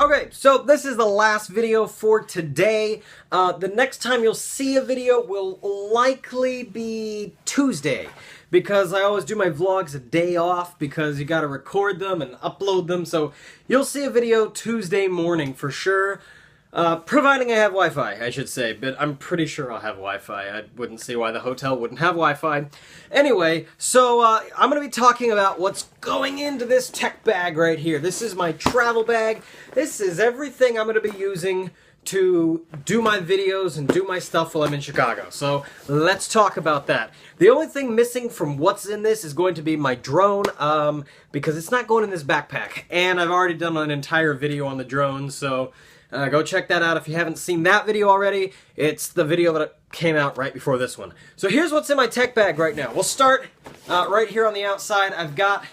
Okay, so this is the last video for today. The next time you'll see a video will likely be Tuesday, because I always do my vlogs a day off because you gotta record them and upload them, so you'll see a video Tuesday morning for sure. Providing I have Wi-Fi, I should say, but I'm pretty sure I'll have Wi-Fi. I wouldn't see why the hotel wouldn't have Wi-Fi. Anyway, so I'm going to be talking about what's going into this tech bag right here. This is my travel bag. This is everything I'm going to be using to do my videos and do my stuff while I'm in Chicago. So let's talk about that. The only thing missing from what's in this is going to be my drone, because it's not going in this backpack. And I've already done an entire video on the drone, so go check that out if you haven't seen that video already. It's the video that came out right before this one. So here's what's in my tech bag right now. We'll start right here on the outside. I've got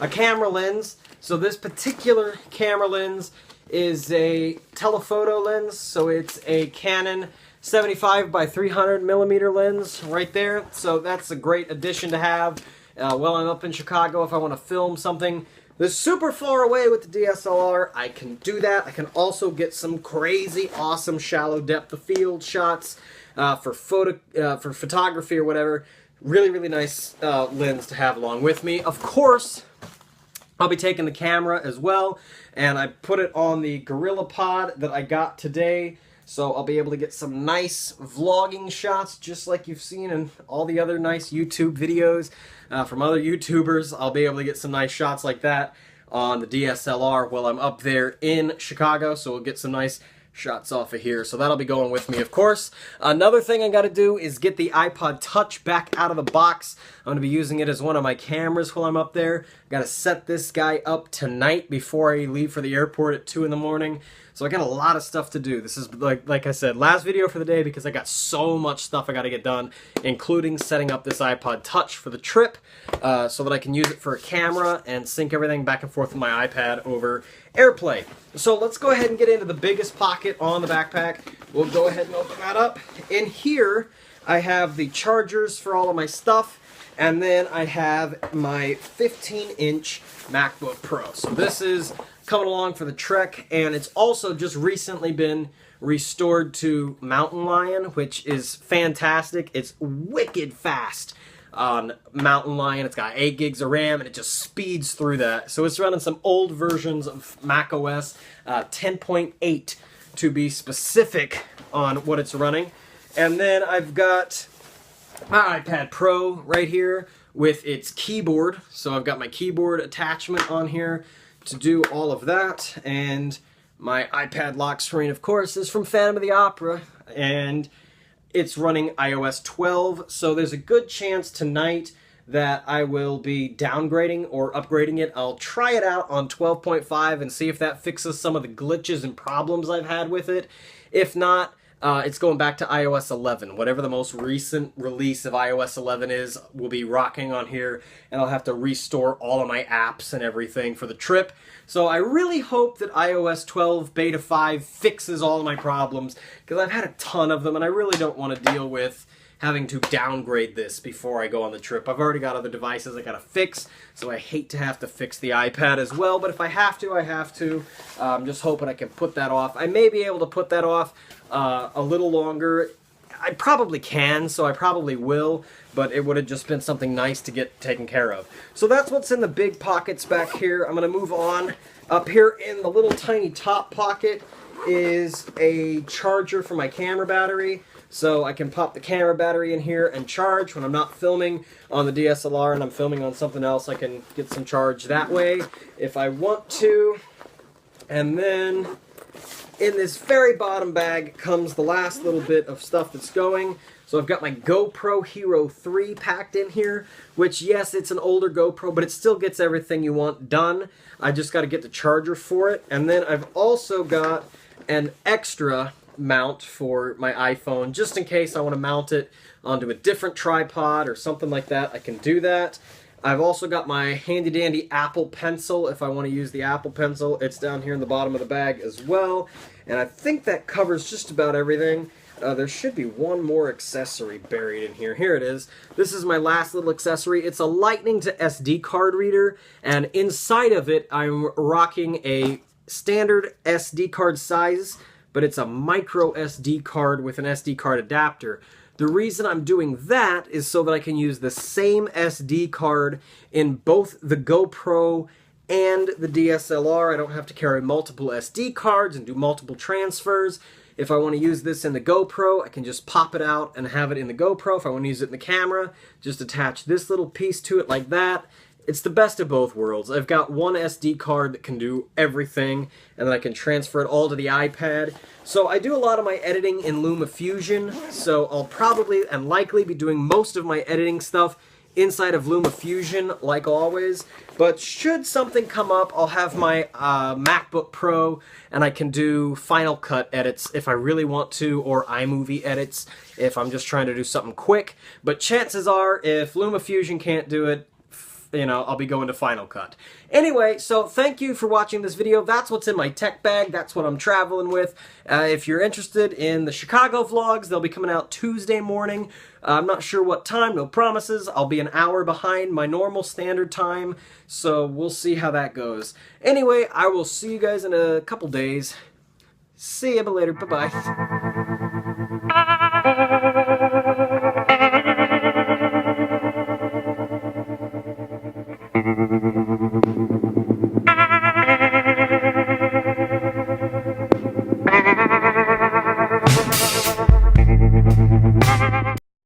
a camera lens. So this particular camera lens is a telephoto lens. So it's a Canon 75 by 300 millimeter lens right there. So that's a great addition to have while I'm up in Chicago if I want to film something that's super far away with the DSLR. I can do that. I can also get some crazy, awesome shallow depth of field shots for photography or whatever. Really, really nice lens to have along with me. Of course, I'll be taking the camera as well, and I put it on the GorillaPod that I got today. So I'll be able to get some nice vlogging shots just like you've seen in all the other nice YouTube videos from other YouTubers. I'll be able to get some nice shots like that on the DSLR while I'm up there in Chicago. So we'll get some nice shots off of here. So that'll be going with me, of course. Another thing I got to do is get the iPod Touch back out of the box. I'm going to be using it as one of my cameras while I'm up there. Got to set this guy up tonight before I leave for the airport at 2 in the morning. So I got a lot of stuff to do. This is, like I said, last video for the day because I got so much stuff I got to get done, including setting up this iPod Touch for the trip so that I can use it for a camera and sync everything back and forth with my iPad over AirPlay. So let's go ahead and get into the biggest pocket on the backpack. We'll go ahead and open that up. In here, I have the chargers for all of my stuff, and then I have my 15-inch MacBook Pro. So this is coming along for the trek, and it's also just recently been restored to Mountain Lion, which is fantastic. It's wicked fast on Mountain Lion. It's got 8 gigs of RAM, and it just speeds through that. So it's running some old versions of macOS 10.8 to be specific on what it's running. And then I've got my iPad Pro right here with its keyboard. So I've got my keyboard attachment on here to do all of that, and my iPad lock screen, of course, is from Phantom of the Opera, and it's running iOS 12, so there's a good chance tonight that I will be downgrading or upgrading it. I'll try it out on 12.5 and see if that fixes some of the glitches and problems I've had with it. If not, it's going back to iOS 11. Whatever the most recent release of iOS 11 is, will be rocking on here, and I'll have to restore all of my apps and everything for the trip. So I really hope that iOS 12 Beta 5 fixes all of my problems, because I've had a ton of them, and I really don't want to deal with having to downgrade this before I go on the trip. I've already got other devices I gotta fix, so I hate to have to fix the iPad as well, but if I have to, I have to. I'm just hoping I can put that off. I may be able to put that off a little longer. I probably can, so I probably will, but it would have just been something nice to get taken care of. So that's what's in the big pockets back here. I'm going to move on. Up here in the little tiny top pocket is a charger for my camera battery. So I can pop the camera battery in here and charge when I'm not filming on the DSLR and I'm filming on something else. I can get some charge that way if I want to. And then in this very bottom bag comes the last little bit of stuff that's going. So I've got my GoPro Hero 3 packed in here, which, yes, it's an older GoPro, but it still gets everything you want done. I just got to get the charger for it. And then I've also got an extra mount for my iPhone, just in case I want to mount it onto a different tripod or something like that. I can do that. I've also got my handy-dandy Apple Pencil if I want to use the Apple Pencil. It's down here in the bottom of the bag as well. And I think that covers just about everything. There should be one more accessory buried in here. Here it is. This is my last little accessory. It's a Lightning to SD card reader, and inside of it I'm rocking a standard SD card size, but it's a micro SD card with an SD card adapter. The reason I'm doing that is so that I can use the same SD card in both the GoPro and the DSLR. I don't have to carry multiple SD cards and do multiple transfers. If I want to use this in the GoPro, I can just pop it out and have it in the GoPro. If I want to use it in the camera, just attach this little piece to it like that. It's the best of both worlds. I've got one SD card that can do everything, and then I can transfer it all to the iPad. So I do a lot of my editing in LumaFusion, so I'll probably and likely be doing most of my editing stuff inside of LumaFusion, like always. But should something come up, I'll have my MacBook Pro, and I can do Final Cut edits if I really want to, or iMovie edits if I'm just trying to do something quick. But chances are, if LumaFusion can't do it, you know, I'll be going to Final Cut. Anyway, so thank you for watching this video. That's what's in my tech bag. That's what I'm traveling with. If you're interested in the Chicago vlogs, they'll be coming out Tuesday morning. I'm not sure what time, no promises. I'll be an hour behind my normal standard time, so we'll see how that goes. Anyway, I will see you guys in a couple days. See you later. Bye-bye.